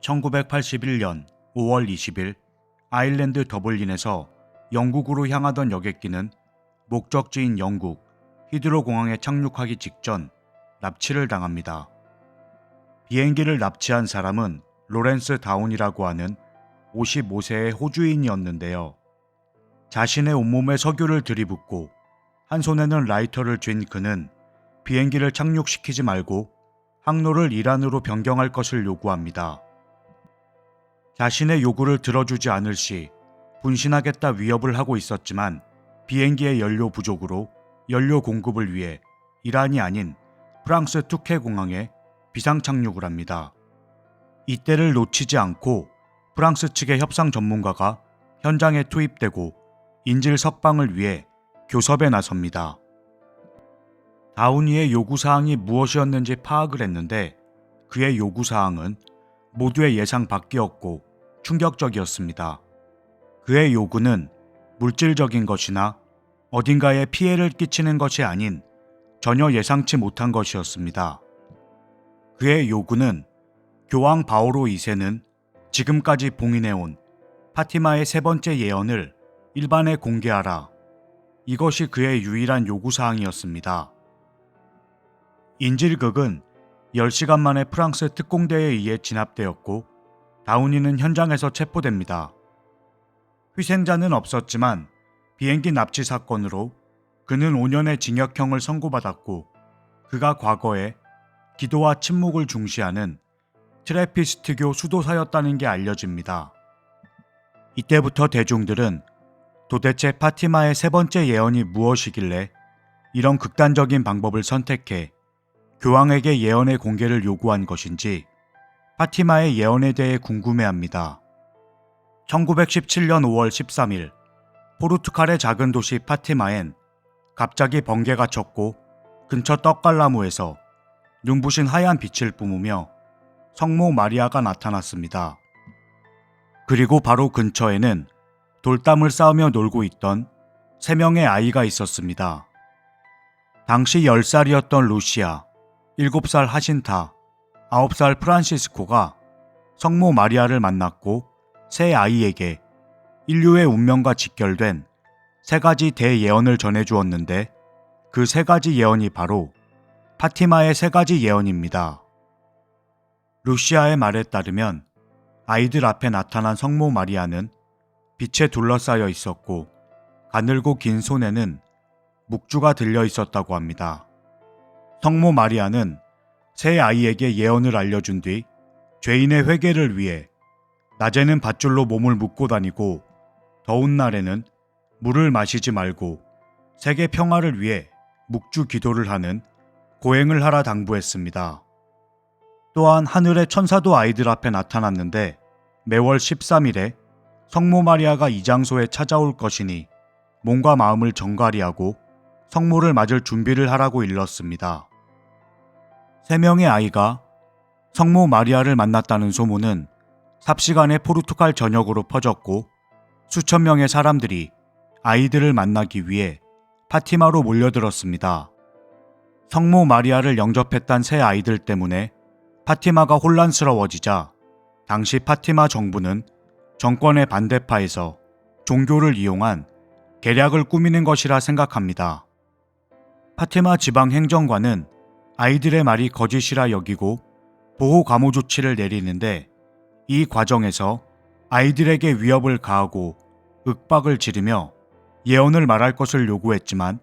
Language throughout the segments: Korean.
(1981년 5월 20일) 아일랜드 더블린에서 영국으로 향하던 여객기는 목적지인 영국 히드로 공항에 착륙하기 직전 납치를 당합니다. 비행기를 납치한 사람은 로렌스 다운이라고 하는 55세의 호주인이었는데요. 자신의 온몸에 석유를 들이붓고 한 손에는 라이터를 쥔 그는 비행기를 착륙시키지 말고 항로를 이란으로 변경할 것을 요구합니다. 자신의 요구를 들어주지 않을 시 분신하겠다 위협을 하고 있었지만 비행기의 연료 부족으로 연료 공급을 위해 이란이 아닌 프랑스 투케 공항에 비상 착륙을 합니다. 이때를 놓치지 않고 프랑스 측의 협상 전문가가 현장에 투입되고 인질 석방을 위해 교섭에 나섭니다. 다우니의 요구사항이 무엇이었는지 파악을 했는데 그의 요구사항은 모두의 예상 밖이었고 충격적이었습니다. 그의 요구는 물질적인 것이나 어딘가에 피해를 끼치는 것이 아닌 전혀 예상치 못한 것이었습니다. 그의 요구는 교황 바오로 2세는 지금까지 봉인해온 파티마의 세 번째 예언을 일반에 공개하라. 이것이 그의 유일한 요구사항이었습니다. 인질극은 10시간 만에 프랑스 특공대에 의해 진압되었고 다우니는 현장에서 체포됩니다. 희생자는 없었지만 비행기 납치 사건으로 그는 5년의 징역형을 선고받았고 그가 과거에 기도와 침묵을 중시하는 트래피스트교 수도사였다는 게 알려집니다. 이때부터 대중들은 도대체 파티마의 세 번째 예언이 무엇이길래 이런 극단적인 방법을 선택해 교황에게 예언의 공개를 요구한 것인지 파티마의 예언에 대해 궁금해합니다. 1917년 5월 13일 포르투갈의 작은 도시 파티마엔 갑자기 번개가 쳤고 근처 떡갈나무에서 눈부신 하얀 빛을 뿜으며 성모 마리아가 나타났습니다. 그리고 바로 근처에는 돌담을 쌓으며 놀고 있던 3명의 아이가 있었습니다. 당시 10살이었던 루시아, 7살 하신타, 9살 프란시스코가 성모 마리아를 만났고 세 아이에게 인류의 운명과 직결된 3가지 대예언을 전해주었는데 그 3가지 예언이 바로 파티마의 3가지 예언입니다. 루시아의 말에 따르면 아이들 앞에 나타난 성모 마리아는 빛에 둘러싸여 있었고 가늘고 긴 손에는 묵주가 들려 있었다고 합니다. 성모 마리아는 세 아이에게 예언을 알려준 뒤 죄인의 회개를 위해 낮에는 밧줄로 몸을 묶고 다니고 더운 날에는 물을 마시지 말고 세계 평화를 위해 묵주 기도를 하는 고행을 하라 당부했습니다. 또한 하늘의 천사도 아이들 앞에 나타났는데 매월 13일에 성모 마리아가 이 장소에 찾아올 것이니 몸과 마음을 정갈히하고 성모를 맞을 준비를 하라고 일렀습니다. 3명의 아이가 성모 마리아를 만났다는 소문은 삽시간에 포르투갈 전역으로 퍼졌고 수천 명의 사람들이 아이들을 만나기 위해 파티마로 몰려들었습니다. 성모 마리아를 영접했던 새 아이들 때문에 파티마가 혼란스러워지자 당시 파티마 정부는 정권의 반대파에서 종교를 이용한 계략을 꾸미는 것이라 생각합니다. 파티마 지방 행정관은 아이들의 말이 거짓이라 여기고 보호 감호 조치를 내리는데 이 과정에서 아이들에게 위협을 가하고 윽박을 지르며 예언을 말할 것을 요구했지만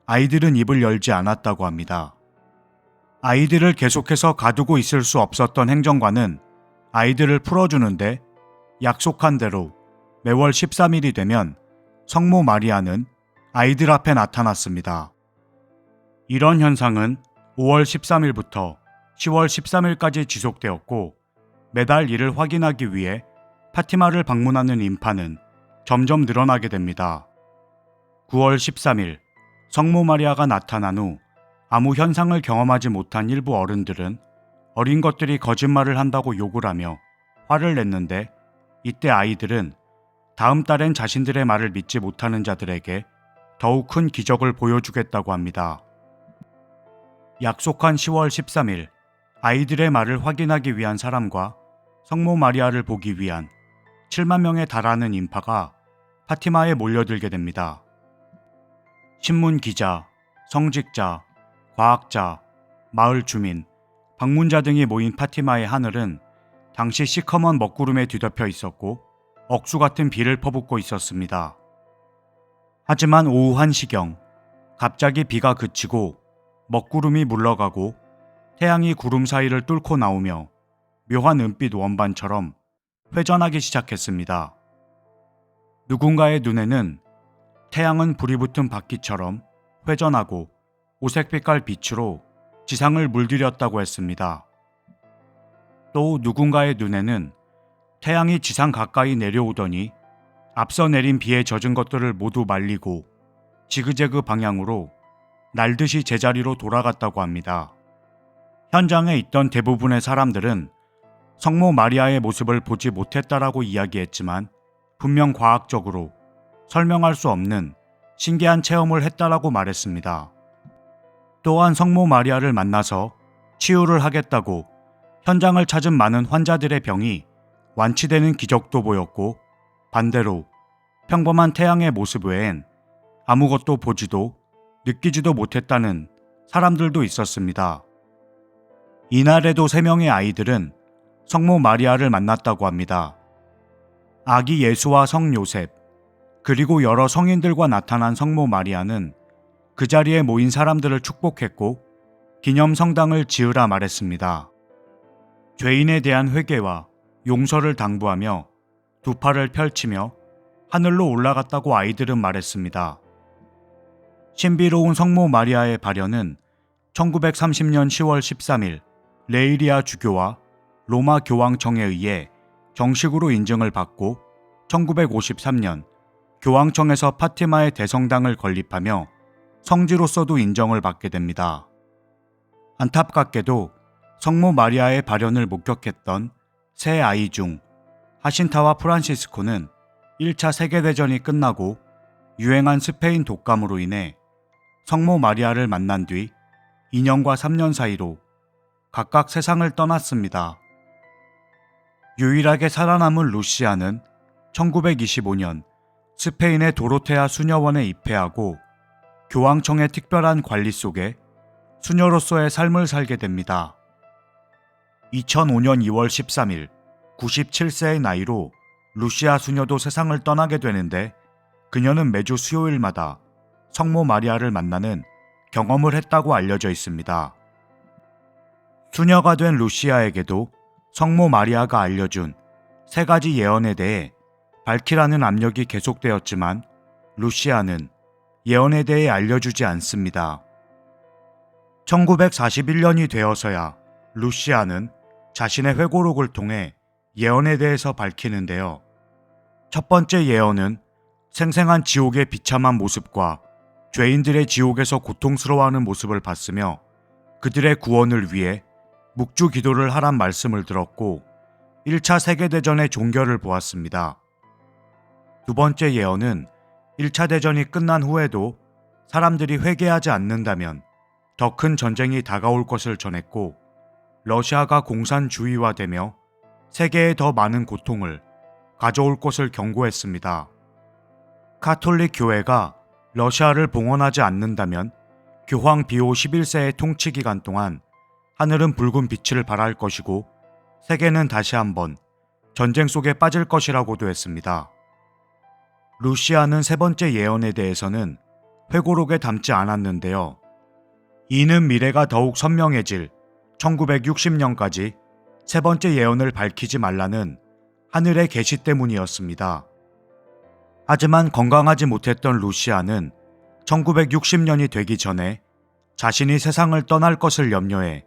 아이들은 입을 열지 않았다고 합니다. 아이들을 계속해서 가두고 있을 수 없었던 행정관은 아이들을 풀어주는데 약속한 대로 매월 13일이 되면 성모 마리아는 아이들 앞에 나타났습니다. 이런 현상은 5월 13일부터 10월 13일까지 지속되었고 매달 이를 확인하기 위해 파티마를 방문하는 인파는 점점 늘어나게 됩니다. 9월 13일 성모 마리아가 나타난 후 아무 현상을 경험하지 못한 일부 어른들은 어린 것들이 거짓말을 한다고 욕을 하며 화를 냈는데 이때 아이들은 다음 달엔 자신들의 말을 믿지 못하는 자들에게 더욱 큰 기적을 보여주겠다고 합니다. 약속한 10월 13일 아이들의 말을 확인하기 위한 사람과 성모 마리아를 보기 위한 7만 명에 달하는 인파가 파티마에 몰려들게 됩니다. 신문 기자, 성직자, 과학자, 마을 주민, 방문자 등이 모인 파티마의 하늘은 당시 시커먼 먹구름에 뒤덮여 있었고 억수 같은 비를 퍼붓고 있었습니다. 하지만 오후 1시경 갑자기 비가 그치고 먹구름이 물러가고 태양이 구름 사이를 뚫고 나오며 묘한 은빛 원반처럼 회전하기 시작했습니다. 누군가의 눈에는 태양은 불이 붙은 바퀴처럼 회전하고 오색빛깔 빛으로 지상을 물들였다고 했습니다. 또 누군가의 눈에는 태양이 지상 가까이 내려오더니 앞서 내린 비에 젖은 것들을 모두 말리고 지그재그 방향으로 날듯이 제자리로 돌아갔다고 합니다. 현장에 있던 대부분의 사람들은 성모 마리아의 모습을 보지 못했다라고 이야기했지만 분명 과학적으로 설명할 수 없는 신기한 체험을 했다라고 말했습니다. 또한 성모 마리아를 만나서 치유를 하겠다고 현장을 찾은 많은 환자들의 병이 완치되는 기적도 보였고 반대로 평범한 태양의 모습 외엔 아무것도 보지도 느끼지도 못했다는 사람들도 있었습니다. 이날에도 3명의 아이들은 성모 마리아를 만났다고 합니다. 아기 예수와 성 요셉, 그리고 여러 성인들과 나타난 성모 마리아는 그 자리에 모인 사람들을 축복했고 기념 성당을 지으라 말했습니다. 죄인에 대한 회개와 용서를 당부하며 두 팔을 펼치며 하늘로 올라갔다고 아이들은 말했습니다. 신비로운 성모 마리아의 발현은 1930년 10월 13일 레이리아 주교와 로마 교황청에 의해 정식으로 인증을 받고 1953년 교황청에서 파티마의 대성당을 건립하며 성지로서도 인정을 받게 됩니다. 안타깝게도 성모 마리아의 발현을 목격했던 세 아이 중 하신타와 프란시스코는 1차 세계대전이 끝나고 유행한 스페인 독감으로 인해 성모 마리아를 만난 뒤 2년과 3년 사이로 각각 세상을 떠났습니다. 유일하게 살아남은 루시아는 1925년 스페인의 도로테아 수녀원에 입회하고 교황청의 특별한 관리 속에 수녀로서의 삶을 살게 됩니다. 2005년 2월 13일 97세의 나이로 루시아 수녀도 세상을 떠나게 되는데 그녀는 매주 수요일마다 성모 마리아를 만나는 경험을 했다고 알려져 있습니다. 수녀가 된 루시아에게도 성모 마리아가 알려준 3가지 예언에 대해 밝히라는 압력이 계속되었지만 루시아는 예언에 대해 알려주지 않습니다. 1941년이 되어서야 루시아는 자신의 회고록을 통해 예언에 대해서 밝히는데요. 첫 번째 예언은 생생한 지옥의 비참한 모습과 죄인들의 지옥에서 고통스러워하는 모습을 봤으며 그들의 구원을 위해 묵주 기도를 하란 말씀을 들었고 1차 세계대전의 종결을 보았습니다. 두 번째 예언은 1차 대전이 끝난 후에도 사람들이 회개하지 않는다면 더 큰 전쟁이 다가올 것을 전했고 러시아가 공산주의화되며 세계에 더 많은 고통을 가져올 것을 경고했습니다. 카톨릭 교회가 러시아를 봉헌하지 않는다면 교황 비오 11세의 통치 기간 동안 하늘은 붉은 빛을 발할 것이고 세계는 다시 한번 전쟁 속에 빠질 것이라고도 했습니다. 루시아는 세 번째 예언에 대해서는 회고록에 담지 않았는데요. 이는 미래가 더욱 선명해질 1960년까지 세 번째 예언을 밝히지 말라는 하늘의 계시 때문이었습니다. 하지만 건강하지 못했던 루시아는 1960년이 되기 전에 자신이 세상을 떠날 것을 염려해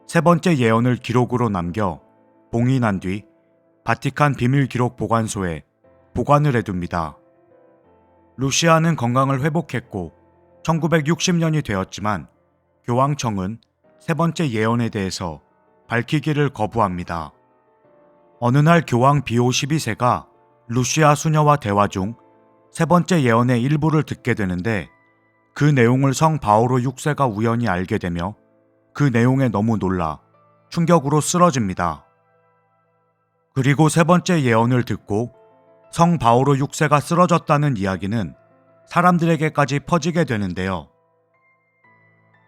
세 번째 예언을 기록으로 남겨 봉인한 뒤 바티칸 비밀기록 보관소에 보관을 해둡니다. 루시아는 건강을 회복했고 1960년이 되었지만 교황청은 세 번째 예언에 대해서 밝히기를 거부합니다. 어느 날 교황 비오 12세가 루시아 수녀와 대화 중 세 번째 예언의 일부를 듣게 되는데 그 내용을 성 바오로 6세가 우연히 알게 되며 그 내용에 너무 놀라 충격으로 쓰러집니다. 그리고 세 번째 예언을 듣고 성 바오로 6세가 쓰러졌다는 이야기는 사람들에게까지 퍼지게 되는데요.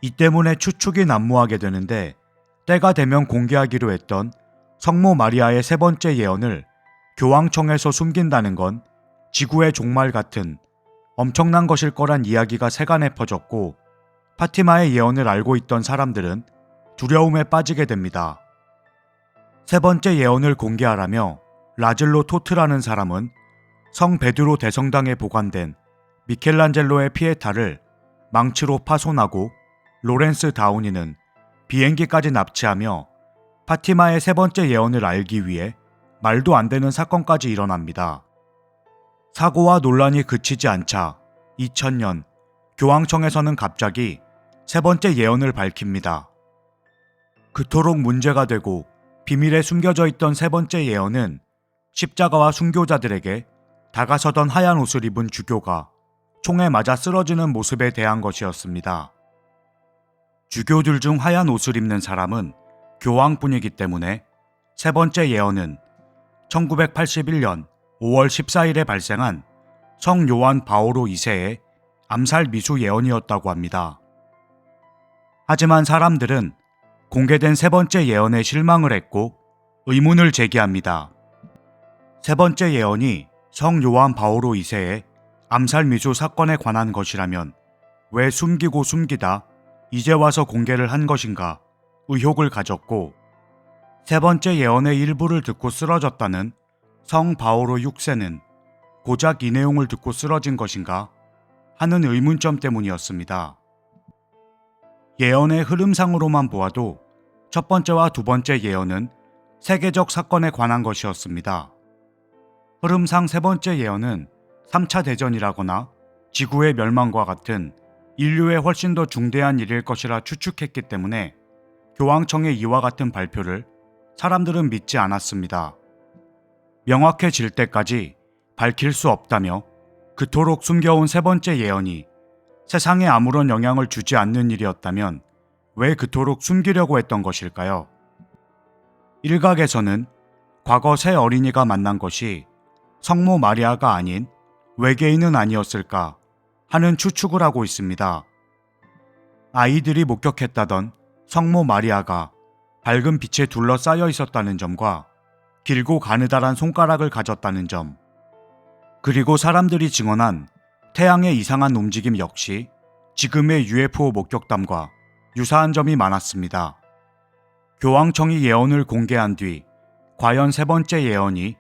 이 때문에 추측이 난무하게 되는데 때가 되면 공개하기로 했던 성모 마리아의 세 번째 예언을 교황청에서 숨긴다는 건 지구의 종말 같은 엄청난 것일 거란 이야기가 세간에 퍼졌고 파티마의 예언을 알고 있던 사람들은 두려움에 빠지게 됩니다. 세 번째 예언을 공개하라며 라즐로 토트라는 사람은 성 베드로 대성당에 보관된 미켈란젤로의 피에타를 망치로 파손하고 로렌스 다우니는 비행기까지 납치하며 파티마의 세 번째 예언을 알기 위해 말도 안 되는 사건까지 일어납니다. 사고와 논란이 그치지 않자 2000년 교황청에서는 갑자기 세 번째 예언을 밝힙니다. 그토록 문제가 되고 비밀에 숨겨져 있던 세 번째 예언은 십자가와 순교자들에게 다가서던 하얀 옷을 입은 주교가 총에 맞아 쓰러지는 모습에 대한 것이었습니다. 주교들 중 하얀 옷을 입는 사람은 교황뿐이기 때문에 세 번째 예언은 1981년 5월 14일에 발생한 성 요한 바오로 2세의 암살 미수 예언이었다고 합니다. 하지만 사람들은 공개된 세 번째 예언에 실망을 했고 의문을 제기합니다. 세 번째 예언이 성 요한 바오로 2세의 암살 미수 사건에 관한 것이라면 왜 숨기고 숨기다 이제 와서 공개를 한 것인가 의혹을 가졌고, 세 번째 예언의 일부를 듣고 쓰러졌다는 성 바오로 6세는 고작 이 내용을 듣고 쓰러진 것인가 하는 의문점 때문이었습니다. 예언의 흐름상으로만 보아도 첫 번째와 두 번째 예언은 세계적 사건에 관한 것이었습니다. 흐름상 세 번째 예언은 3차 대전이라거나 지구의 멸망과 같은 인류에 훨씬 더 중대한 일일 것이라 추측했기 때문에 교황청의 이와 같은 발표를 사람들은 믿지 않았습니다. 명확해질 때까지 밝힐 수 없다며 그토록 숨겨온 세 번째 예언이 세상에 아무런 영향을 주지 않는 일이었다면 왜 그토록 숨기려고 했던 것일까요? 일각에서는 과거 새 어린이가 만난 것이 성모 마리아가 아닌 외계인은 아니었을까 하는 추측을 하고 있습니다. 아이들이 목격했다던 성모 마리아가 밝은 빛에 둘러싸여 있었다는 점과 길고 가느다란 손가락을 가졌다는 점, 그리고 사람들이 증언한 태양의 이상한 움직임 역시 지금의 UFO 목격담과 유사한 점이 많았습니다. 교황청이 예언을 공개한 뒤 과연 세 번째 예언이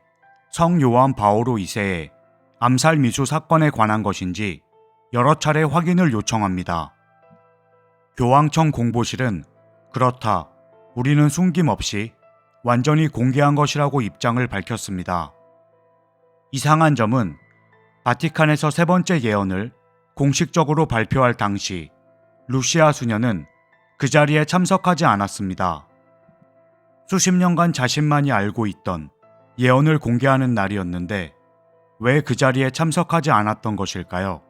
성 요한 바오로 2세의 암살 미수 사건에 관한 것인지 여러 차례 확인을 요청합니다. 교황청 공보실은 그렇다, 우리는 숨김없이 완전히 공개한 것이라고 입장을 밝혔습니다. 이상한 점은 바티칸에서 세 번째 예언을 공식적으로 발표할 당시 루시아 수녀는 그 자리에 참석하지 않았습니다. 수십 년간 자신만이 알고 있던 예언을 공개하는 날이었는데 왜 그 자리에 참석하지 않았던 것일까요?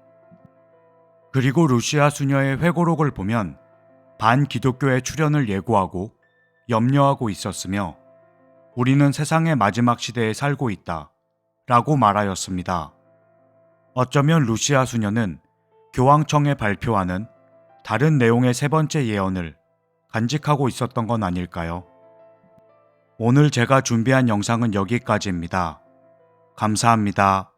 그리고 루시아 수녀의 회고록을 보면 반기독교의 출현을 예고하고 염려하고 있었으며 우리는 세상의 마지막 시대에 살고 있다 라고 말하였습니다. 어쩌면 루시아 수녀는 교황청에 발표하는 다른 내용의 세 번째 예언을 간직하고 있었던 건 아닐까요? 오늘 제가 준비한 영상은 여기까지입니다. 감사합니다.